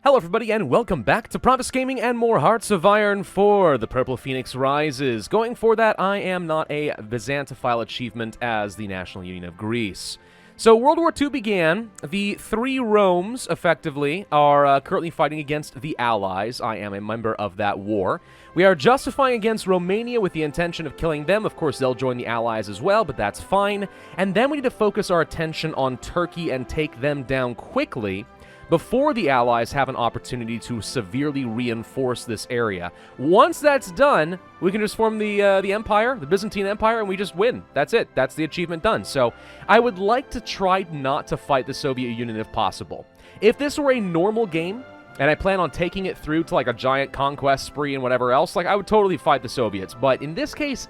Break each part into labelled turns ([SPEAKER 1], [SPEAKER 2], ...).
[SPEAKER 1] Hello everybody and welcome back to Pravus Gaming and more Hearts of Iron 4. The Purple Phoenix rises. Going for that, I am not a Byzantophile achievement as the National Union of Greece. So World War II began. The three Romes, effectively, are currently fighting against the Allies. I am a member of that war. We are justifying against Romania with the intention of killing them. Of course, they'll join the Allies as well, but that's fine. And then we need to focus our attention on Turkey and take them down quickly before the Allies have an opportunity to severely reinforce this area. Once that's done, we can just form the Empire, the Byzantine Empire, and we just win. That's it. That's the achievement done. So I would like to try not to fight the Soviet Union if possible. If this were a normal game, and I plan on taking it through to like a giant conquest spree and whatever else, like I would totally fight the Soviets. But in this case,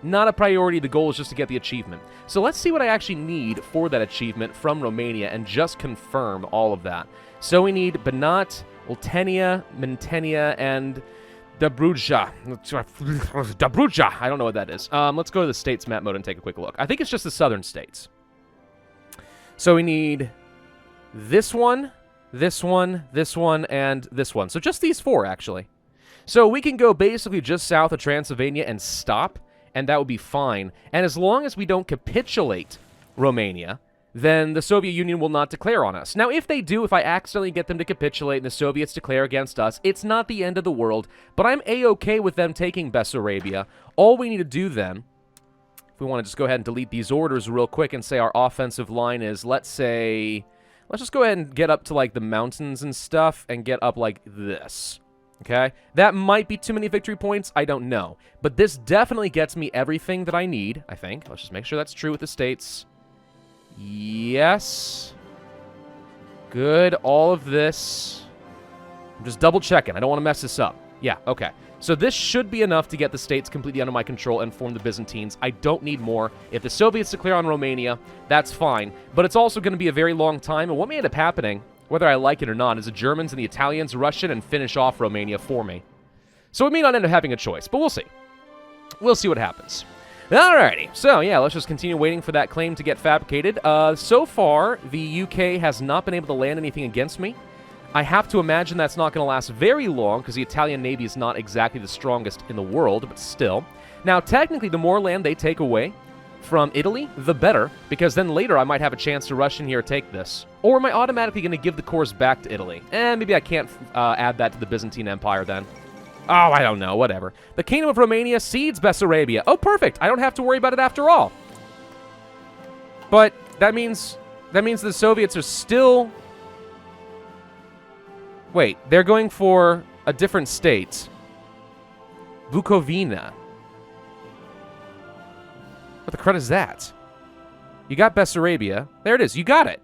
[SPEAKER 1] not a priority. The goal is just to get the achievement. So let's see what I actually need for that achievement from Romania and just confirm all of that. So we need Banat, Oltenia, Mentenia, and Dobruja. Dobruja. I don't know what that is. Let's go to the states map mode and take a quick look. I think it's just the southern states. So we need this one, this one, this one, and this one. So just these four, actually. So we can go basically just south of Transylvania and stop, and that would be fine. And as long as we don't capitulate Romania, then the Soviet Union will not declare on us. Now, if they do, if I accidentally get them to capitulate and the Soviets declare against us, it's not the end of the world, but I'm A-okay with them taking Bessarabia. All we need to do then, if we want to just go ahead and delete these orders real quick and say our offensive line is, let's just go ahead and get up to, like, the mountains and stuff and get up like this. Okay? That might be too many victory points. I don't know. But this definitely gets me everything that I need, I think. Let's just make sure that's true with the states. Yes. Good. All of this. I'm just double checking. I don't want to mess this up. Yeah, okay. So this should be enough to get the states completely under my control and form the Byzantines. I don't need more. If the Soviets declare on Romania, that's fine. But it's also going to be a very long time. And what may end up happening, whether I like it or not, is the Germans and the Italians rush in and finish off Romania for me. So we may not end up having a choice, but we'll see. We'll see what happens. Alrighty, so yeah, let's just continue waiting for that claim to get fabricated. So far, the UK has not been able to land anything against me. I have to imagine that's not going to last very long, because the Italian Navy is not exactly the strongest in the world, but still. Now, technically, the more land they take away from Italy, the better, because then later I might have a chance to rush in here and take this. Or am I automatically going to give the cores back to Italy? Maybe I can't add that to the Byzantine Empire then. Oh, I don't know, whatever. The Kingdom of Romania cedes Bessarabia. Oh, perfect. I don't have to worry about it after all. But that means the Soviets are still... Wait, they're going for a different state. Bukovina. What the crud is that? You got Bessarabia. There it is. You got it.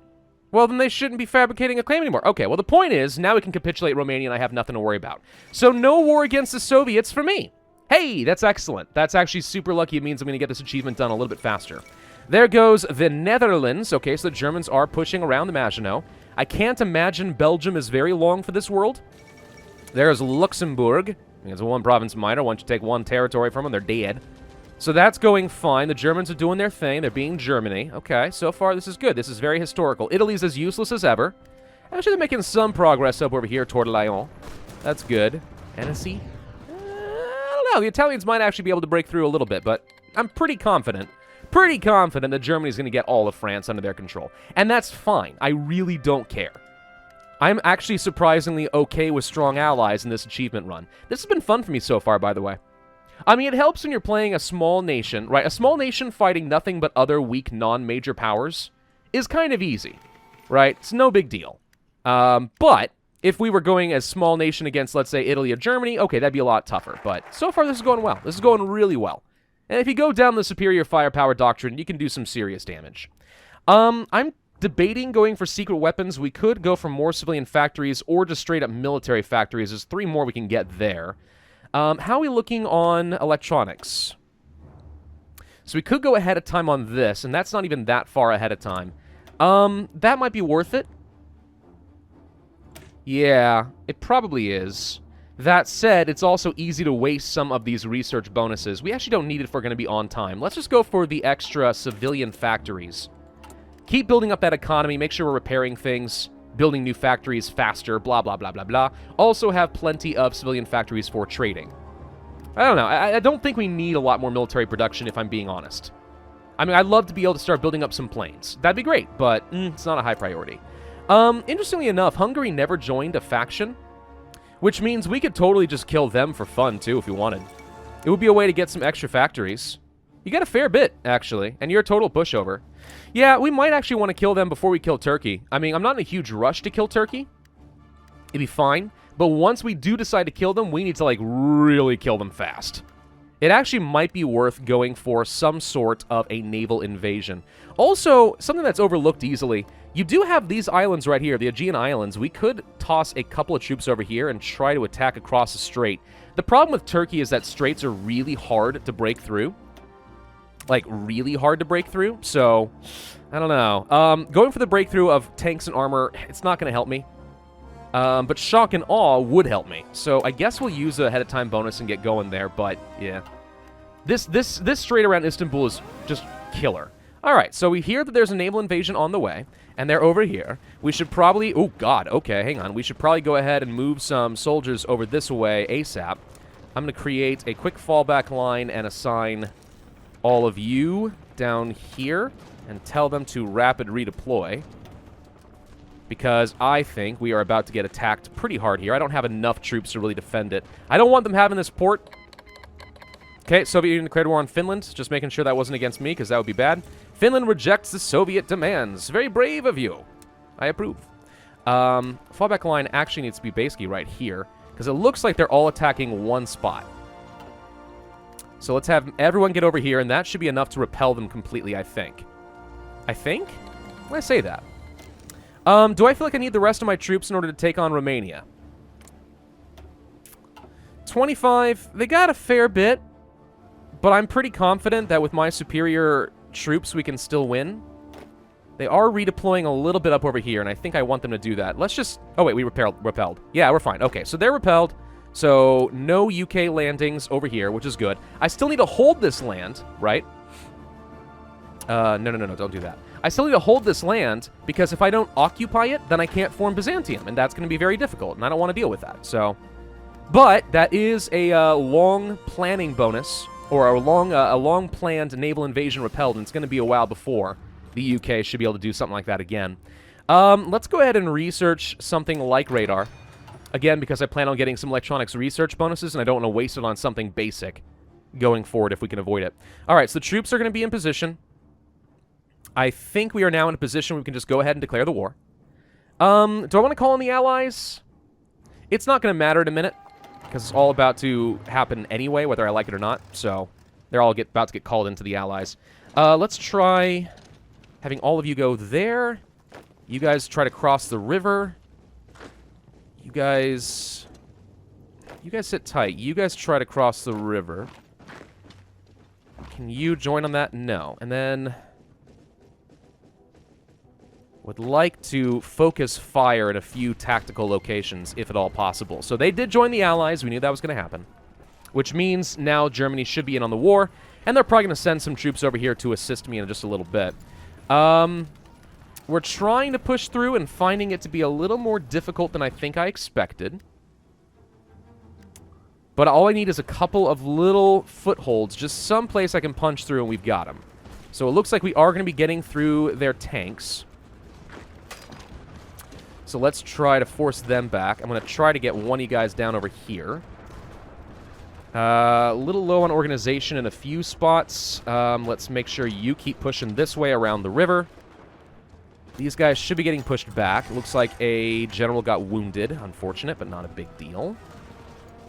[SPEAKER 1] Well, then they shouldn't be fabricating a claim anymore. Okay, well, the point is, now we can capitulate Romania and I have nothing to worry about. So no war against the Soviets for me. Hey, that's excellent. That's actually super lucky. It means I'm going to get this achievement done a little bit faster. There goes the Netherlands. Okay, so the Germans are pushing around the Maginot. I can't imagine Belgium is very long for this world. There's Luxembourg. It's one province minor. Once you take one territory from them, they're dead. So that's going fine. The Germans are doing their thing. They're being Germany. Okay, so far this is good. This is very historical. Italy's as useless as ever. Actually, they're making some progress up over here toward Lyon. That's good. Annecy? I don't know. The Italians might actually be able to break through a little bit, but I'm pretty confident that Germany's going to get all of France under their control. And that's fine. I really don't care. I'm actually surprisingly okay with strong allies in this achievement run. This has been fun for me so far, by the way. I mean, it helps when you're playing a small nation, right? A small nation fighting nothing but other weak non-major powers is kind of easy, right? It's no big deal. But if we were going as small nation against, let's say, Italy or Germany, okay, that'd be a lot tougher. But so far, this is going well. This is going really well. And if you go down the superior firepower doctrine, you can do some serious damage. I'm debating going for secret weapons. We could go for more civilian factories or just straight up military factories. There's 3 more we can get there. How are we looking on electronics? So we could go ahead of time on this, and that's not even that far ahead of time. That might be worth it. Yeah, it probably is. That said, it's also easy to waste some of these research bonuses. We actually don't need it if we're going to be on time. Let's just go for the extra civilian factories. Keep building up that economy, make sure we're repairing things, building new factories faster, blah, blah, blah, blah, blah. Also have plenty of civilian factories for trading. I don't know. I don't think we need a lot more military production, if I'm being honest. I mean, I'd love to be able to start building up some planes. That'd be great, but it's not a high priority. Interestingly enough, Hungary never joined a faction, which means we could totally just kill them for fun, too, if we wanted. It would be a way to get some extra factories. You get a fair bit, actually, and you're a total pushover. Yeah, we might actually want to kill them before we kill Turkey. I mean, I'm not in a huge rush to kill Turkey. It'd be fine. But once we do decide to kill them, we need to, like, really kill them fast. It actually might be worth going for some sort of a naval invasion. Also, something that's overlooked easily, you do have these islands right here, the Aegean Islands. We could toss a couple of troops over here and try to attack across the strait. The problem with Turkey is that straits are really hard to break through. Like, really hard to break through, so I don't know. Going for the breakthrough of tanks and armor, it's not going to help me. But shock and awe would help me. So I guess we'll use a ahead-of-time bonus and get going there, but yeah. This strait around Istanbul is just killer. Alright, so we hear that there's a naval invasion on the way, and they're over here. We should probably... Oh, God, okay, hang on. We should probably go ahead and move some soldiers over this way ASAP. I'm going to create a quick fallback line and assign all of you down here and tell them to rapid redeploy. Because I think we are about to get attacked pretty hard here. I don't have enough troops to really defend it. I don't want them having this port. Okay, Soviet Union declared war on Finland. Just making sure that wasn't against me, because that would be bad. Finland rejects the Soviet demands. Very brave of you. I approve. Fallback line actually needs to be basically right here, because it looks like they're all attacking one spot. So let's have everyone get over here, and that should be enough to repel them completely, I think. I think? When I say that. Do I feel like I need the rest of my troops in order to take on Romania? 25. They got a fair bit, but I'm pretty confident that with my superior troops, we can still win. They are redeploying a little bit up over here, and I think I want them to do that. Let's just... Oh, wait, we repelled. Yeah, we're fine. Okay, so they're repelled. So no UK landings over here, which is good. I still need to hold this land, right? No, don't do that. I still need to hold this land, because if I don't occupy it, then I can't form Byzantium, and that's going to be very difficult, and I don't want to deal with that, so... But that is a long planning bonus, or a long-planned naval invasion repelled, and it's going to be a while before the UK should be able to do something like that again. Let's go ahead and research something like radar. Again, because I plan on getting some electronics research bonuses, and I don't want to waste it on something basic going forward if we can avoid it. Alright, so the troops are going to be in position. I think we are now in a position where we can just go ahead and declare the war. Do I want to call in the Allies? It's not going to matter in a minute, because it's all about to happen anyway, whether I like it or not. So they're all about to get called into the Allies. Let's try having all of you go there. You guys try to cross the river. You guys sit tight. You guys try to cross the river. Can you join on that? No. And then... would like to focus fire in a few tactical locations, if at all possible. So they did join the Allies. We knew that was going to happen. Which means now Germany should be in on the war. And they're probably going to send some troops over here to assist me in just a little bit. We're trying to push through and finding it to be a little more difficult than I think I expected. But all I need is a couple of little footholds. Just some place I can punch through and we've got them. So it looks like we are going to be getting through their tanks. So let's try to force them back. I'm going to try to get one of you guys down over here. A little low on organization in a few spots. Let's make sure you keep pushing this way around the river. These guys should be getting pushed back. Looks like a general got wounded. Unfortunate, but not a big deal.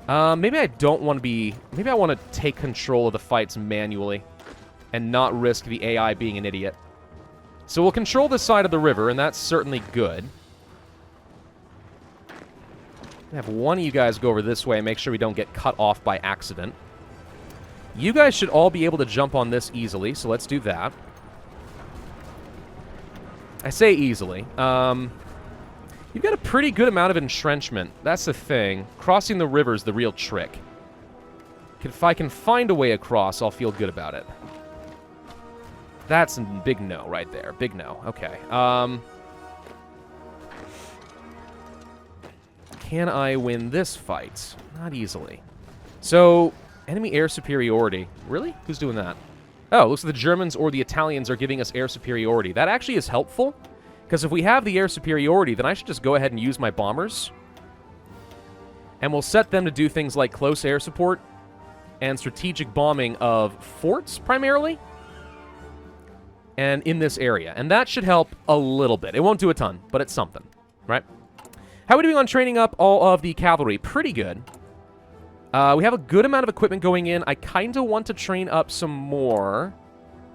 [SPEAKER 1] Maybe I don't want to be... Maybe I want to take control of the fights manually and not risk the AI being an idiot. So we'll control this side of the river, and that's certainly good. Have one of you guys go over this way and make sure we don't get cut off by accident. You guys should all be able to jump on this easily, so let's do that. I say easily. You've got a pretty good amount of entrenchment. That's the thing. Crossing the river's the real trick. If I can find a way across, I'll feel good about it. That's a big no right there. Big no. Okay. can I win this fight? Not easily. So, enemy air superiority. Really? Who's doing that? Oh, looks like the Germans or the Italians are giving us air superiority. That actually is helpful, because if we have the air superiority, then I should just go ahead and use my bombers. And we'll set them to do things like close air support and strategic bombing of forts, primarily. And in this area. And that should help a little bit. It won't do a ton, but it's something, right? How are we doing on training up all of the cavalry? Pretty good. We have a good amount of equipment going in. I kind of want to train up some more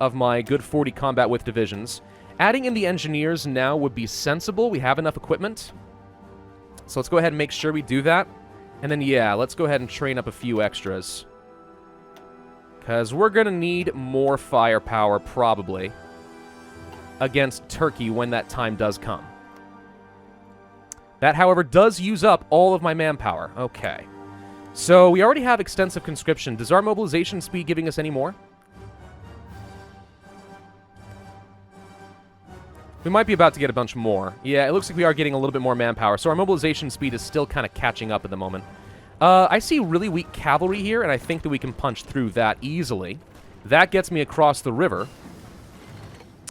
[SPEAKER 1] of my good 40 combat with divisions. Adding in the engineers now would be sensible. We have enough equipment. So let's go ahead and make sure we do that. And then, yeah, let's go ahead and train up a few extras. Because we're going to need more firepower, probably, against Turkey when that time does come. That, however, does use up all of my manpower. Okay. So, we already have extensive conscription. Does our mobilization speed giving us any more? We might be about to get a bunch more. Yeah, it looks like we are getting a little bit more manpower. So, our mobilization speed is still kind of catching up at the moment. I see really weak cavalry here, and I think that we can punch through that easily. That gets me across the river.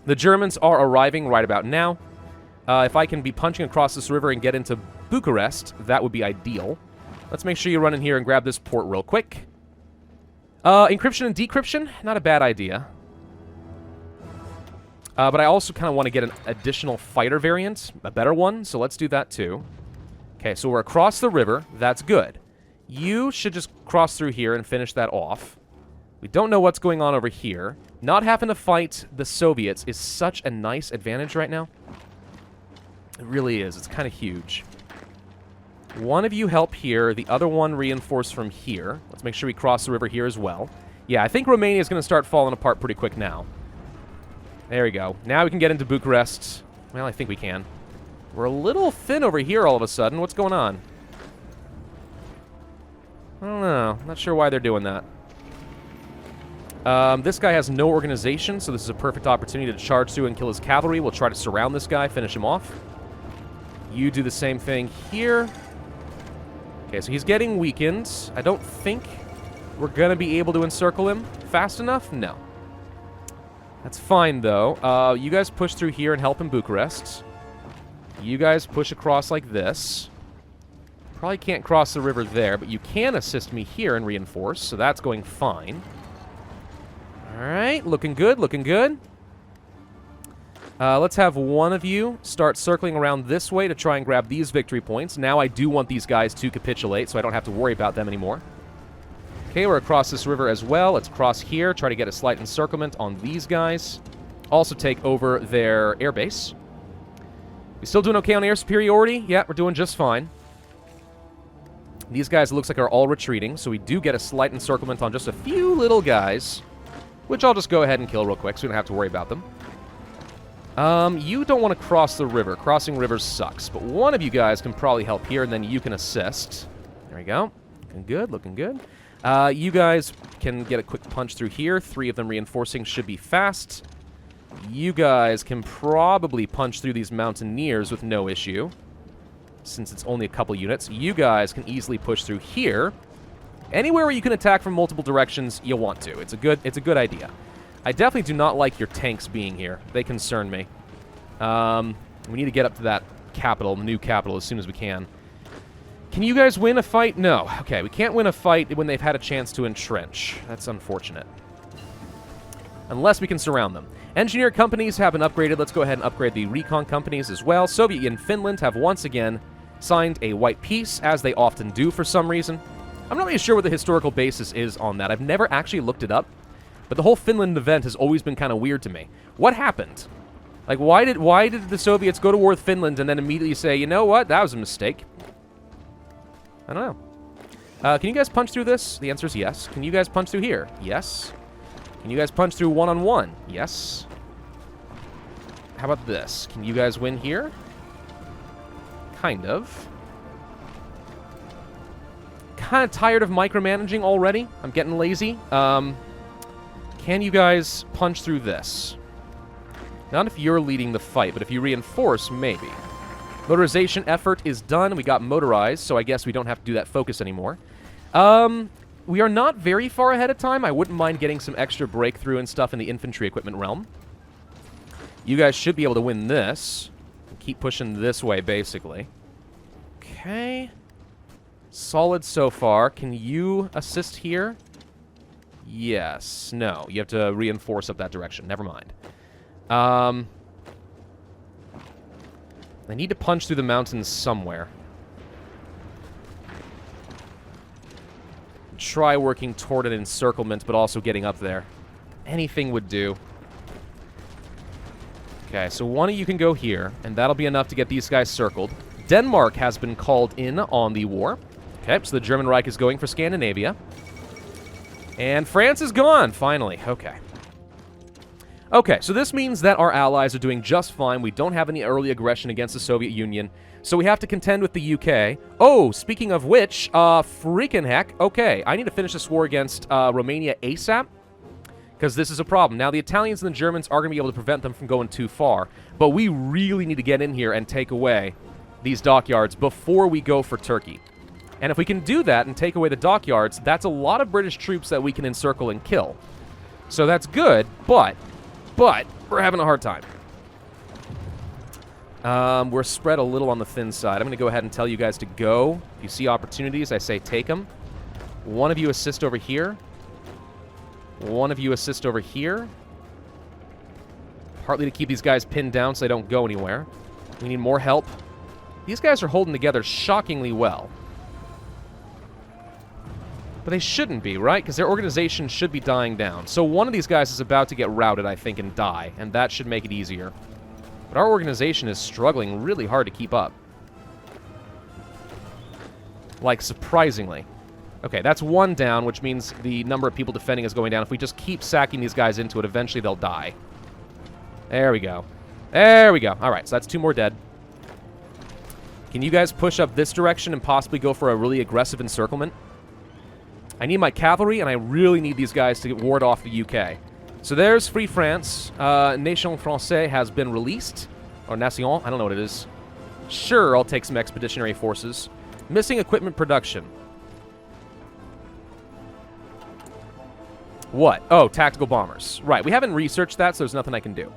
[SPEAKER 1] The Germans are arriving right about now. If I can be punching across this river and get into Bucharest, that would be ideal. Let's make sure you run in here and grab this port real quick. Encryption and decryption, not a bad idea. But I also kind of want to get an additional fighter variant, a better one, so let's do that too. Okay, so we're across the river. That's good. You should just cross through here and finish that off. We don't know what's going on over here. Not having to fight the Soviets is such a nice advantage right now. It really is. It's kind of huge. One of you help here. The other one reinforce from here. Let's make sure we cross the river here as well. Yeah, I think Romania is going to start falling apart pretty quick now. There we go. Now we can get into Bucharest. Well, I think we can. We're a little thin over here all of a sudden. What's going on? I don't know. Not sure why they're doing that. This guy has no organization, so this is a perfect opportunity to charge through and kill his cavalry. We'll try to surround this guy, finish him off. You do the same thing here. Okay, so he's getting weakened. I don't think we're going to be able to encircle him fast enough. No. That's fine, though. You guys push through here and help in Bucharest. You guys push across like this. Probably can't cross the river there, but you can assist me here and reinforce, so that's going fine. Alright, looking good, looking good. Let's have one of you start circling around this way to try and grab these victory points. Now I do want these guys to capitulate, so I don't have to worry about them anymore. Okay, we're across this river as well. Let's cross here, try to get a slight encirclement on these guys. Also take over their airbase. We still doing okay on air superiority? Yeah, we're doing just fine. These guys, it looks like, are all retreating, so we do get a slight encirclement on just a few little guys, which I'll just go ahead and kill real quick so we don't have to worry about them. You don't want to cross the river. Crossing rivers sucks, but one of you guys can probably help here, and then you can assist. There we go. Looking good, looking good. You guys can get a quick punch through here. 3 of them reinforcing should be fast. You guys can probably punch through these mountaineers with no issue, since it's only a couple units. You guys can easily push through here. Anywhere where you can attack from multiple directions, you'll want to. It's a good idea. I definitely do not like your tanks being here. They concern me. We need to get up to that capital, the new capital, as soon as we can. Can you guys win a fight? No. Okay, we can't win a fight when they've had a chance to entrench. That's unfortunate. Unless we can surround them. Engineer companies have been upgraded. Let's go ahead and upgrade the recon companies as well. Soviet and Finland have once again signed a white peace, as they often do for some reason. I'm not really sure what the historical basis is on that. I've never actually looked it up. But the whole Finland event has always been kind of weird to me. What happened? Like, why did the Soviets go to war with Finland and then immediately say, you know what, that was a mistake? I don't know. Can you guys punch through this? The answer is yes. Can you guys punch through here? Yes. Can you guys punch through one-on-one? Yes. How about this? Can you guys win here? Kind of. Kind of tired of micromanaging already. I'm getting lazy. Can you guys punch through this? Not if you're leading the fight, but if you reinforce, maybe. Motorization effort is done. We got motorized, so I guess we don't have to do that focus anymore. We are not very far ahead of time. I wouldn't mind getting some extra breakthrough and stuff in the infantry equipment realm. You guys should be able to win this. Keep pushing this way, basically. Okay. Solid so far. Can you assist here? Yes. No. You have to reinforce up that direction. Never mind. I need to punch through the mountains somewhere. Try working toward an encirclement, but also getting up there. Anything would do. Okay, so one of you can go here, and that'll be enough to get these guys circled. Denmark has been called in on the war. Okay, so the German Reich is going for Scandinavia. And France is gone, finally. Okay. Okay, so this means that our allies are doing just fine. We don't have any early aggression against the Soviet Union. So we have to contend with the UK. Oh, speaking of which, freaking heck. Okay, I need to finish this war against Romania ASAP, because this is a problem. Now, the Italians and the Germans are going to be able to prevent them from going too far, but we really need to get in here and take away these dockyards before we go for Turkey. And if we can do that and take away the dockyards, that's a lot of British troops that we can encircle and kill. So that's good, but we're having a hard time. We're spread a little on the thin side. I'm going to go ahead and tell you guys to go. If you see opportunities, I say take them. One of you assist over here. One of you assist over here. Partly to keep these guys pinned down so they don't go anywhere. We need more help. These guys are holding together shockingly well. But they shouldn't be, right? Because their organization should be dying down. So one of these guys is about to get routed, I think, and die. And that should make it easier. But our organization is struggling really hard to keep up. Like, surprisingly. Okay, that's one down, which means the number of people defending is going down. If we just keep sacking these guys into it, eventually they'll die. There we go. There we go. All right, so that's two more dead. Can you guys push up this direction and possibly go for a really aggressive encirclement? I need my cavalry, and I really need these guys to ward off the UK. So there's Free France. Nation Français has been released. Or Nation, I don't know what it is. Sure, I'll take some expeditionary forces. Missing equipment production. What? Oh, tactical bombers. Right, we haven't researched that, so there's nothing I can do.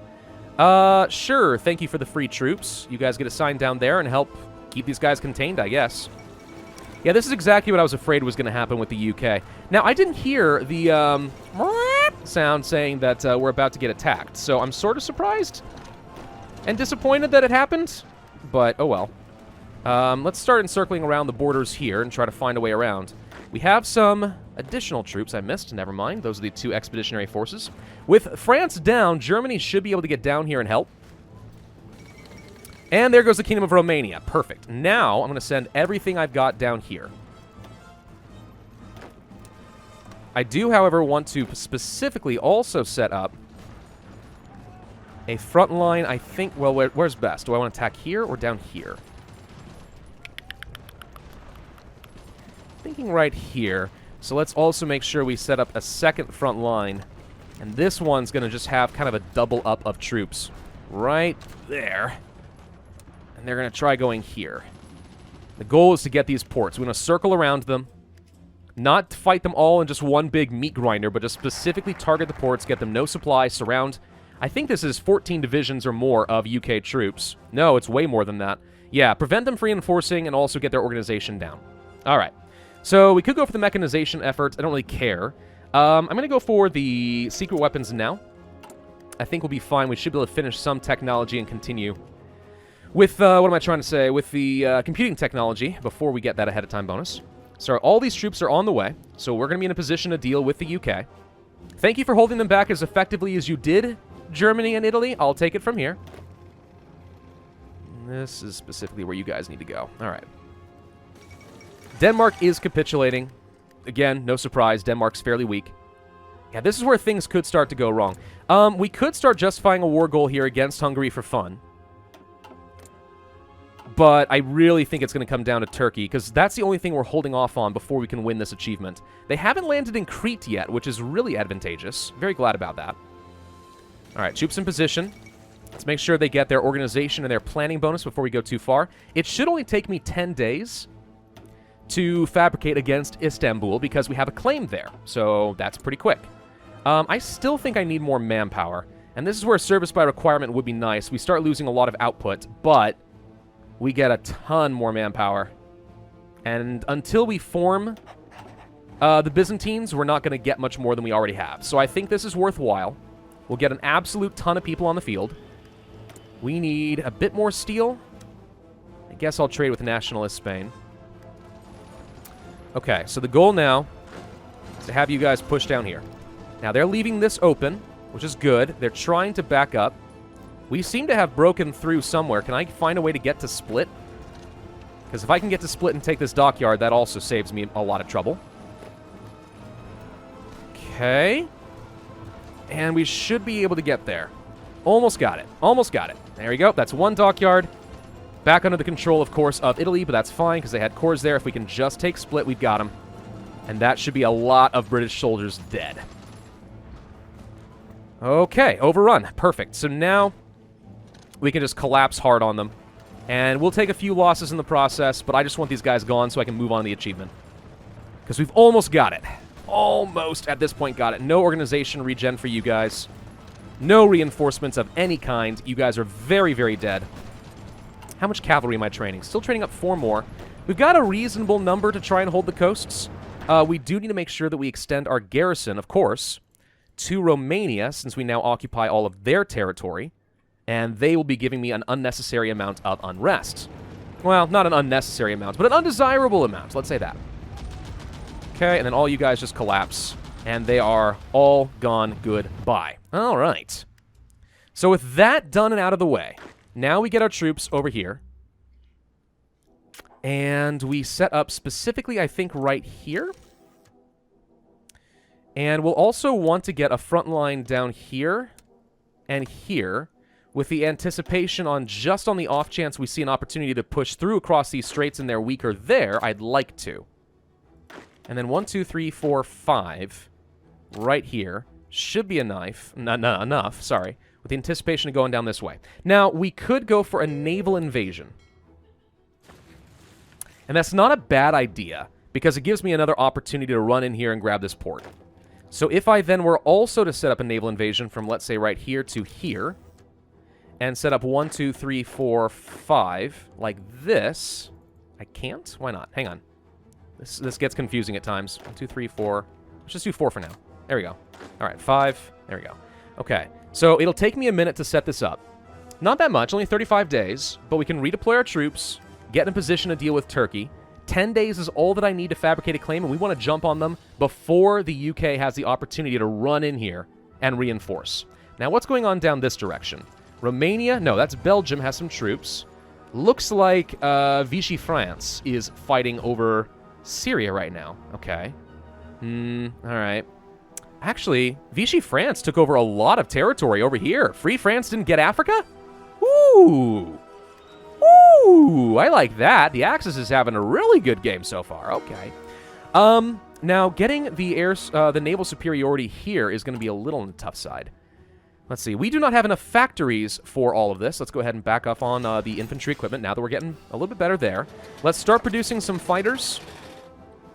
[SPEAKER 1] Sure, thank you for the free troops. You guys get assigned down there and help keep these guys contained, I guess. Yeah, this is exactly what I was afraid was going to happen with the UK. Now, I didn't hear the sound saying that we're about to get attacked, so I'm sort of surprised and disappointed that it happened, but oh well. Let's start encircling around the borders here and try to find a way around. We have some additional troops I missed. Never mind. Those are the two expeditionary forces. With France down, Germany should be able to get down here and help. And there goes the Kingdom of Romania. Perfect. Now, I'm going to send everything I've got down here. I do, however, want to specifically also set up a front line, I think... Well, where's best? Do I want to attack here or down here? Thinking right here. So let's also make sure we set up a second front line. And this one's going to just have kind of a double up of troops. Right there. And they're going to try going here. The goal is to get these ports. We're going to circle around them. Not to fight them all in just one big meat grinder, but just specifically target the ports, get them no supply, surround. I think this is 14 divisions or more of UK troops. No, it's way more than that. Yeah, prevent them from reinforcing and also get their organization down. All right. So we could go for the mechanization effort. I don't really care. I'm going to go for the secret weapons now. I think we'll be fine. We should be able to finish some technology and continue with, what am I trying to say? With the computing technology before we get that ahead of time bonus. So all these troops are on the way. So we're going to be in a position to deal with the UK. Thank you for holding them back as effectively as you did, Germany and Italy. I'll take it from here. This is specifically where you guys need to go. All right. Denmark is capitulating. Again, no surprise. Denmark's fairly weak. Yeah, this is where things could start to go wrong. We could start justifying a war goal here against Hungary for fun. But I really think it's going to come down to Turkey, because that's the only thing we're holding off on before we can win this achievement. They haven't landed in Crete yet, which is really advantageous. Very glad about that. All right, troops in position. Let's make sure they get their organization and their planning bonus before we go too far. It should only take me 10 days to fabricate against Istanbul because we have a claim there. So that's pretty quick. I still think I need more manpower. And this is where service by requirement would be nice. We start losing a lot of output, but we get a ton more manpower. And until we form the Byzantines, we're not going to get much more than we already have. So I think this is worthwhile. We'll get an absolute ton of people on the field. We need a bit more steel. I guess I'll trade with Nationalist Spain. Okay, so the goal now is to have you guys push down here. Now, they're leaving this open, which is good. They're trying to back up. We seem to have broken through somewhere. Can I find a way to get to Split? Because if I can get to Split and take this dockyard, that also saves me a lot of trouble. Okay. And we should be able to get there. Almost got it. Almost got it. There we go. That's one dockyard. Back under the control, of course, of Italy, but that's fine because they had cores there. If we can just take Split, we've got them. And that should be a lot of British soldiers dead. Okay, overrun. Perfect. So now we can just collapse hard on them. And we'll take a few losses in the process, but I just want these guys gone so I can move on to the achievement. Because we've almost got it. Almost, at this point, got it. No organization regen for you guys. No reinforcements of any kind. You guys are very, very dead. How much cavalry am I training? Still training up 4 more. We've got a reasonable number to try and hold the coasts. We do need to make sure that we extend our garrison, of course, to Romania, since we now occupy all of their territory. And they will be giving me an unnecessary amount of unrest. Well, not an unnecessary amount, but an undesirable amount. Let's say that. Okay, and then all you guys just collapse. And they are all gone. Goodbye. All right. So with that done and out of the way, now we get our troops over here. And we set up specifically, I think, right here. And we'll also want to get a front line down here and here, with the anticipation on just on the off chance we see an opportunity to push through across these straits and they're weaker there, I'd like to. And then 1, 2, 3, 4, 5 right here should be enough, sorry, with the anticipation of going down this way. Now, we could go for a naval invasion. And that's not a bad idea, because it gives me another opportunity to run in here and grab this port. So if I then were also to set up a naval invasion from, let's say, right here to here, and set up 1, 2, 3, 4, 5, like this. I can't? Why not? Hang on. This gets confusing at times. 1, 2, 3, 4. Let's just do 4 for now. There we go. All right, 5. There we go. Okay, so it'll take me a minute to set this up. Not that much, only 35 days, but we can redeploy our troops, get in a position to deal with Turkey. 10 days is all that I need to fabricate a claim, and we want to jump on them before the UK has the opportunity to run in here and reinforce. Now, what's going on down this direction? Romania? No, that's Belgium, has some troops. Looks like Vichy France is fighting over Syria right now. Okay. Alright. Actually, Vichy France took over a lot of territory over here. Free France didn't get Africa? Ooh. Ooh, I like that. The Axis is having a really good game so far. Okay. Now, getting the naval superiority here is going to be a little on the tough side. Let's see. We do not have enough factories for all of this. Let's go ahead and back off on the infantry equipment now that we're getting a little bit better there. Let's start producing some fighters.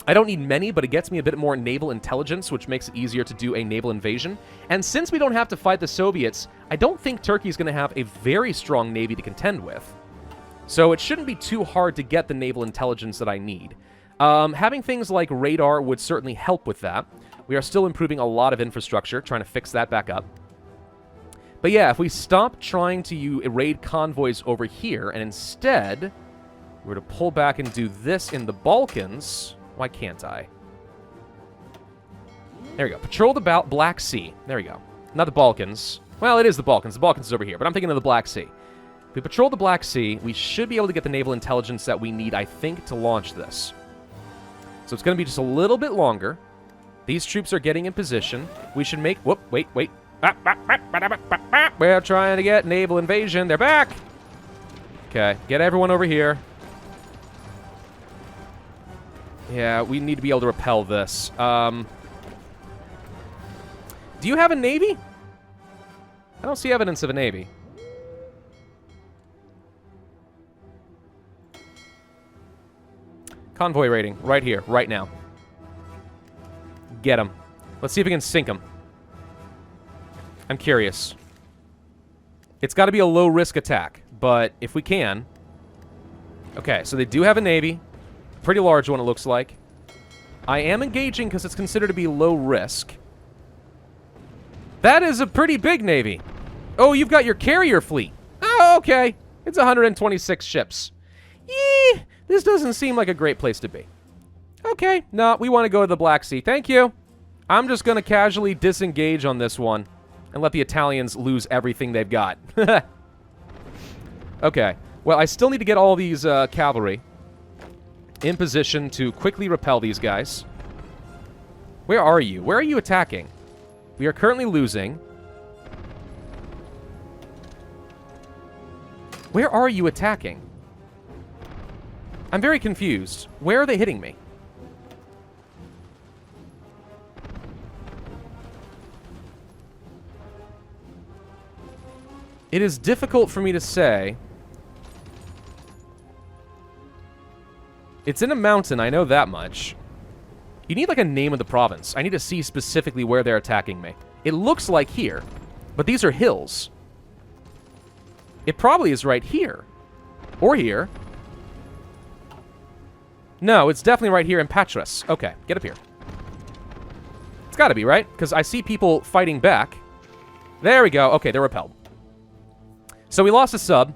[SPEAKER 1] I don't need many, but it gets me a bit more naval intelligence, which makes it easier to do a naval invasion. And since we don't have to fight the Soviets, I don't think Turkey is going to have a very strong navy to contend with. So it shouldn't be too hard to get the naval intelligence that I need. Having things like radar would certainly help with that. We are still improving a lot of infrastructure, trying to fix that back up. But yeah, if we stop trying to raid convoys over here, and instead we're to pull back and do this in the Balkans, why can't I? There we go. Patrol the Black Sea. There we go. Not the Balkans. Well, it is the Balkans. The Balkans is over here, but I'm thinking of the Black Sea. If we patrol the Black Sea, we should be able to get the naval intelligence that we need, I think, to launch this. So it's going to be just a little bit longer. These troops are getting in position. We should make... Whoop, wait. We're trying to get naval invasion. They're back! Okay, get everyone over here. Yeah, we need to be able to repel this. Do you have a navy? I don't see evidence of a navy. Convoy rating. Right here. Right now. Get him. Let's see if we can sink him. I'm curious. It's got to be a low-risk attack, but if we can... Okay, so they do have a navy. Pretty large one, it looks like. I am engaging because it's considered to be low risk. That is a pretty big navy. Oh, you've got your carrier fleet. Oh, okay. It's 126 ships. Yee, this doesn't seem like a great place to be. Okay, no, we want to go to the Black Sea. Thank you. I'm just going to casually disengage on this one and let the Italians lose everything they've got. Okay, well, I still need to get all these cavalry in position to quickly repel these guys. Where are you? Where are you attacking? We are currently losing. Where are you attacking? I'm very confused. Where are they hitting me? It is difficult for me to say. It's in a mountain, I know that much. You need, like, a name of the province. I need to see specifically where they're attacking me. It looks like here, but these are hills. It probably is right here. Or here. No, it's definitely right here in Patras. Okay, get up here. It's gotta be, right? Because I see people fighting back. There we go. Okay, they're repelled. So we lost a sub,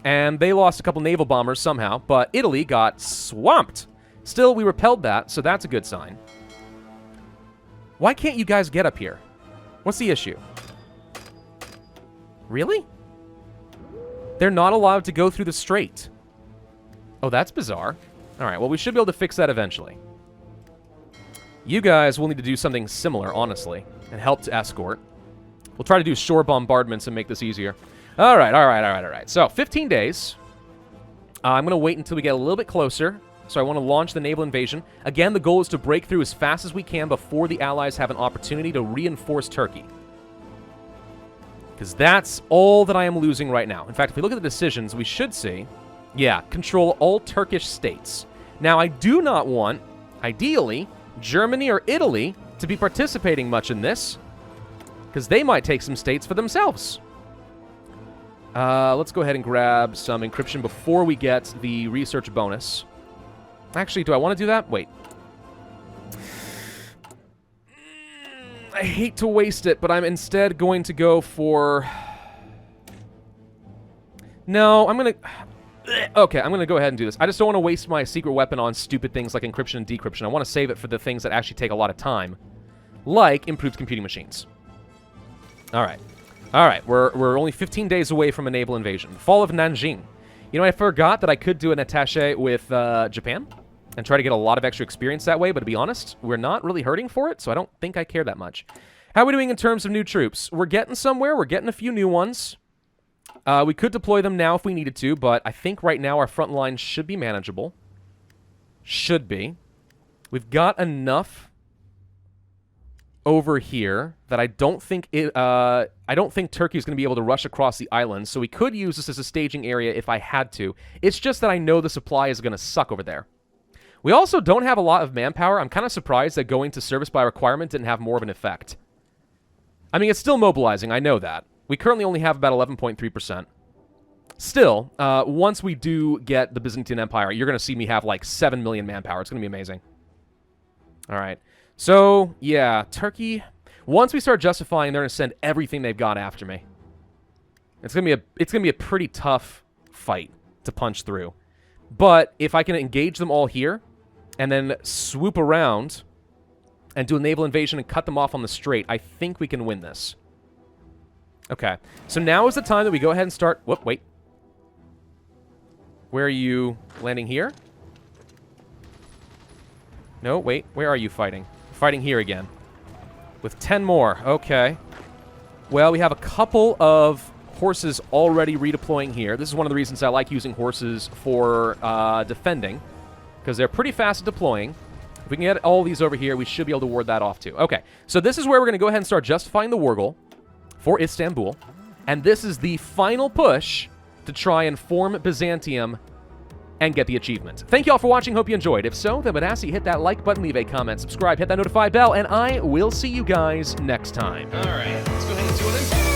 [SPEAKER 1] and they lost a couple naval bombers somehow, but Italy got swamped. Still, we repelled that, so that's a good sign. Why can't you guys get up here? What's the issue? Really? They're not allowed to go through the strait. Oh, that's bizarre. All right, well, we should be able to fix that eventually. You guys will need to do something similar, honestly, and help to escort. We'll try to do shore bombardments and make this easier. All right. So, 15 days. I'm going to wait until we get a little bit closer. So I want to launch the naval invasion. Again, the goal is to break through as fast as we can before the Allies have an opportunity to reinforce Turkey. Because that's all that I am losing right now. In fact, if we look at the decisions, we should see, yeah, control all Turkish states. Now, I do not want, ideally, Germany or Italy to be participating much in this, because they might take some states for themselves. Let's go ahead and grab some encryption before we get the research bonus. Actually, do I want to do that? Wait. I hate to waste it, but I'm instead going to go for... No, I'm going to... Okay, I'm going to go ahead and do this. I just don't want to waste my secret weapon on stupid things like encryption and decryption. I want to save it for the things that actually take a lot of time, like improved computing machines. All right. All right, we're only 15 days away from a naval invasion. The fall of Nanjing. You know, I forgot that I could do an attaché with Japan and try to get a lot of extra experience that way, but to be honest, we're not really hurting for it, so I don't think I care that much. How are we doing in terms of new troops? We're getting somewhere. We're getting a few new ones. We could deploy them now if we needed to, but I think right now our front line should be manageable. Should be. We've got enough over here that I don't think Turkey is going to be able to rush across the islands, so we could use this as a staging area if I had to. It's just that I know the supply is going to suck over there. We also don't have a lot of manpower. I'm kind of surprised that going to service by requirement didn't have more of an effect. I mean, it's still mobilizing, I know that. We currently only have about 11.3%. Still, once we do get the Byzantine Empire, you're going to see me have like 7 million manpower. It's going to be amazing. All right. So, yeah, Turkey, once we start justifying, they're going to send everything they've got after me. It's going to be a pretty tough fight to punch through. But if I can engage them all here and then swoop around and do a naval invasion and cut them off on the strait, I think we can win this. Okay. So now is the time that we go ahead and start... Whoop, wait. Where are you landing here? No, wait. Where are you fighting? Fighting here again. With 10 more. Okay. Well, we have a couple of horses already redeploying here. This is one of the reasons I like using horses for defending, because they're pretty fast at deploying. If we can get all these over here, we should be able to ward that off too. Okay, so this is where we're going to go ahead and start justifying the war goal for Istanbul. And this is the final push to try and form Byzantium and get the achievement. Thank you all for watching. Hope you enjoyed. If so, then would ask you hit that like button, leave a comment, subscribe, hit that notify bell, and I will see you guys next time.
[SPEAKER 2] All right, let's go ahead and do it.